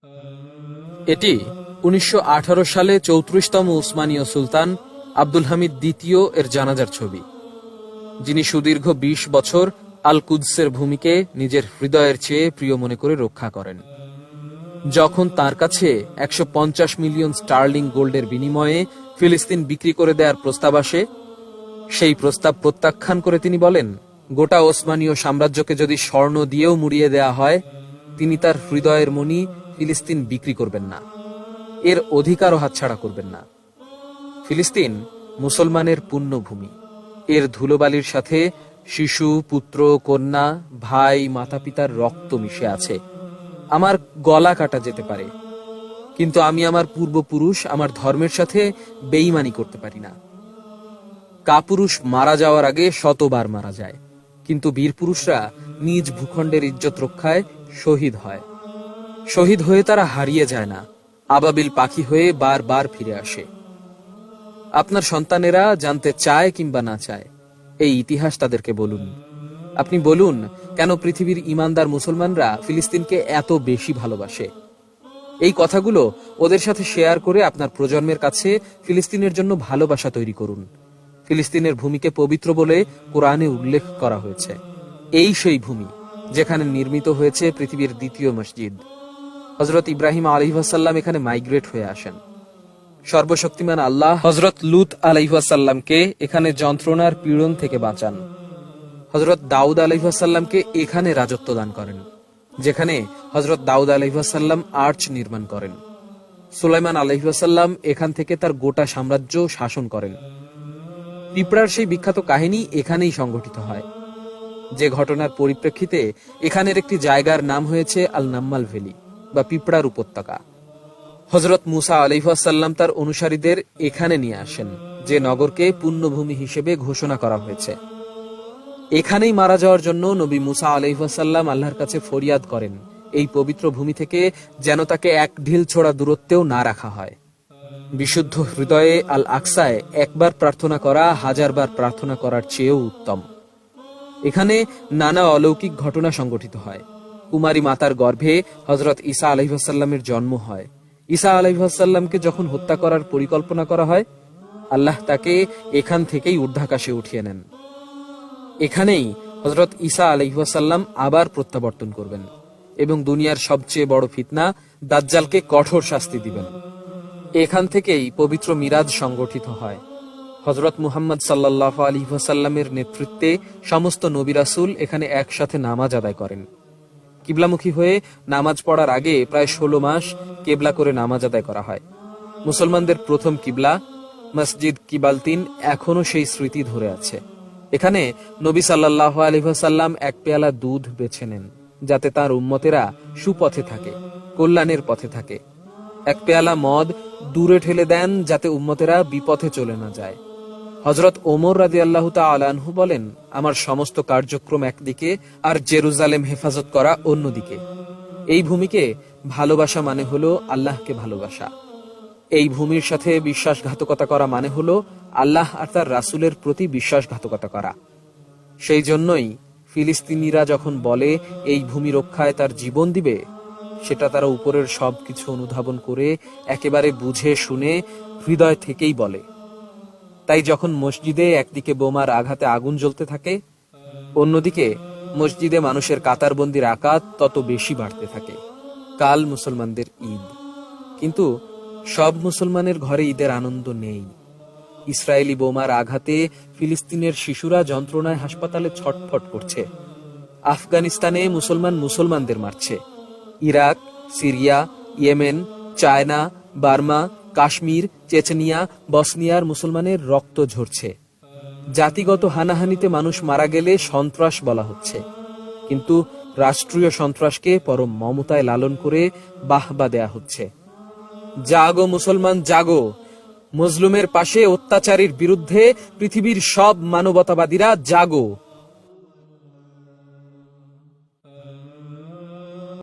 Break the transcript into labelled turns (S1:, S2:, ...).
S1: এটি ১৯১৮ সালে ৩৪তম উসমানীয় সুলতান আব্দুল হামিদ দ্বিতীয় এর জানাজার ছবি, যিনি সুদীর্ঘ ২০ বছর আল কুদসের ভূমিকে নিজের হৃদয়ের চেয়ে প্রিয় মনে করে রক্ষা করেন। যখন তার কাছে ১৫০ মিলিয়ন স্টার্লিং গোল্ডের বিনিময়ে ফিলিস্তিন বিক্রি করে দেওয়ার প্রস্তাব আসে, সেই প্রস্তাব প্রত্যাখ্যান করে তিনি বলেন, গোটা ওসমানীয় সাম্রাজ্যকে যদি স্বর্ণ দিয়েও মুড়িয়ে দেয়া হয়, তিনি তার হৃদয়ের মণি ফিলিস্তিন বিক্রি করবেন না, এর অধিকারও হাতছাড়া করবেন না। ফিলিস্তিন মুসলমানের পুণ্যভূমি। এর ধুলোবালির সাথে শিশু, পুত্র, কন্যা, ভাই, মাতা পিতার রক্ত মিশে আছে। আমার গলা কাটা যেতে পারে, কিন্তু আমি আমার পূর্বপুরুষ, আমার ধর্মের সাথে বেঈমানি করতে পারি না। কাপুরুষ মারা যাওয়ার আগে শতবার মারা যায়, কিন্তু বীর পুরুষরা নিজ ভূখণ্ডের ইজ্জত রক্ষায় শহীদ হয়। শহীদ হয়ে তারা হারিয়ে যায় না, আবাবিল পাখি হয়ে বারবার ফিরে আসে। আপনার সন্তানেরা জানতে চায় কিংবা না চায়, এই ইতিহাস তাদেরকে বলুন। আপনি বলুন, কেন পৃথিবীর ইমানদার মুসলমানরা ফিলিস্তিনকে এত বেশি ভালোবাসে। এই কথাগুলো ওদের সাথে শেয়ার করে আপনার প্রজন্মের কাছে ফিলিস্তিনের জন্য ভালোবাসা তৈরি করুন। ফিলিস্তিনের ভূমিকে পবিত্র বলে কোরআনে উল্লেখ করা হয়েছে। এই সেই ভূমি যেখানে নির্মিত হয়েছে পৃথিবীর দ্বিতীয় মসজিদ। হযরত ইব্রাহিম আলাইহিসসালাম এখানে মাইগ্রেট হয়ে আসেন। সর্বশক্তিমান আল্লাহ হযরত লূত আলাইহিসসালামকে এখানে যন্ত্রণার পীড়ন থেকে বাঁচান। হযরত দাউদ আলাইহিসসালামকে এখানে রাজত্ব দান করেন, যেখানে হযরত দাউদ আলাইহিসসালাম আর্চ নির্মাণ করেন। সুলাইমান আলাইহিসসালাম এখান থেকে তার গোটা সাম্রাজ্য শাসন করেন। পিঁপড়ার সেই বিখ্যাত কাহিনী এখানেই সংঘটিত হয়, যে ঘটনার পরিপ্রেক্ষিতে এখানের একটি জায়গার নাম হয়েছে আল নাম্মাল ভ্যালি বা পিঁপড়ার উপত্যকা। হযরত মুসা আলাইহিসসালাম তার অনুসারীদের এখানে নিয়ে আসেন, যে নগরকে পুণ্যভূমি হিসেবে ঘোষণা করা হয়েছে। এখানেই মারা যাওয়ার জন্য নবী মুসা আলাইহিসসালাম আল্লাহর কাছে ফরিয়াদ করেন, এই পবিত্র ভূমি থেকে যেন তাকে এক ঢিল ছোড়া দূরত্বেও না রাখা হয়। বিশুদ্ধ হৃদয়ে আল আকসায় একবার প্রার্থনা করা ১০০০ বার প্রার্থনা করার চেয়েও উত্তম। এখানে নানা অলৌকিক ঘটনা সংঘটিত হয়। কুমারী মাতার গর্ভে হযরত ঈসা আলাইহিসসালামের জন্ম হয়। ঈসা আলাইহিসসালামকে যখন হত্যা করার পরিকল্পনা করা হয়, আল্লাহ তাকে এখান থেকেই ঊর্ধ্বাকাশে উঠিয়ে নেন। এখানেই হযরত ঈসা আলাইহিসসালাম আবার প্রত্যাবর্তন করবেন এবং দুনিয়ার সবচেয়ে বড় ফিতনা দাজ্জালকে কঠোর শাস্তি দিবেন। এখান থেকেই পবিত্র মিরাজ সংগঠিত হয়। হযরত মুহাম্মদ সাল্লাল্লাহু আলাইহি ওয়াসাল্লামের নেতৃত্বে সমস্ত নবী রাসূল এখানে একসাথে নামাজ আদায় করেন। কিবলামুখী হয়ে নামাজ পড়ার আগে প্রায় ১৬ মাস কেবলা করে নামাজ আদায় করা হয়। মুসলমানদের প্রথম কিবলা মসজিদ কিবালতিন এখনো সেই স্মৃতি ধরে আছে। এখানে নবী সাল্লাল্লাহু আলাইহি ওয়াসাল্লাম এক পেয়ালা দুধ বেছে নেন, যাতে তার উম্মতেরা সুপথে থাকে, কল্যাণের পথে থাকে। এক পেয়ালা মদ দূরে ঠেলে দেন, যাতে উম্মতেরা বিপথে চলে না যায়। হযরত ওমর রাদিয়াল্লাহু তাআলা আনহু বলেন, আমার সমস্ত কার্যক্রম একদিকে আর জেরুজালেম হেফাজত করা অন্যদিকে। এই ভূমিকে ভালোবাসা মানে হলো আল্লাহকে ভালোবাসা। এই ভূমির সাথে বিশ্বাসঘাতকতা করা মানে হলো আল্লাহ আর তার রাসূলের প্রতি বিশ্বাসঘাতকতা করা। সেই জন্যই ফিলিস্তিনিরা যখন বলে এই ভূমি রক্ষায় তার জীবন দিবে, সেটা তারা উপরের সবকিছু অনুধাবন করে একেবারে বুঝে শুনে হৃদয় থেকেই বলে। তাই যখন মসজিদে একদিকে বোমার আঘাতে আগুন জ্বলতে থাকে, অন্যদিকে মসজিদে মানুষের কাতারবন্দির আকাত তত বেশি বাড়তে থাকে। কাল মুসলমানদের ঈদ, কিন্তু সব মুসলমানের ঘরে ঈদের আনন্দ নেই। ইসরায়েলি বোমার আঘাতে ফিলিস্তিনের শিশুরা যন্ত্রণায় হাসপাতালে ছটফট করছে। আফগানিস্তানে মুসলমানদের মারছে। Iraq, Syria, Yemen, China, Burma, Kashmir, Chechnya, বসনিয়ার মুসলমানের রক্ত ঝরছে। জাতিগত হানাহানিতে মানুষ মারা গেলে সন্ত্রাস বলা হচ্ছে, কিন্তু রাষ্ট্রীয় সন্ত্রাসকে পরম মমতায় লালন করে বাহবা দেয়া হচ্ছে। জাগো মুসলমান জাগো, মজলুমের পাশে, অত্যাচারীর বিরুদ্ধে পৃথিবীর সব মানবতাবাদীরা জাগো।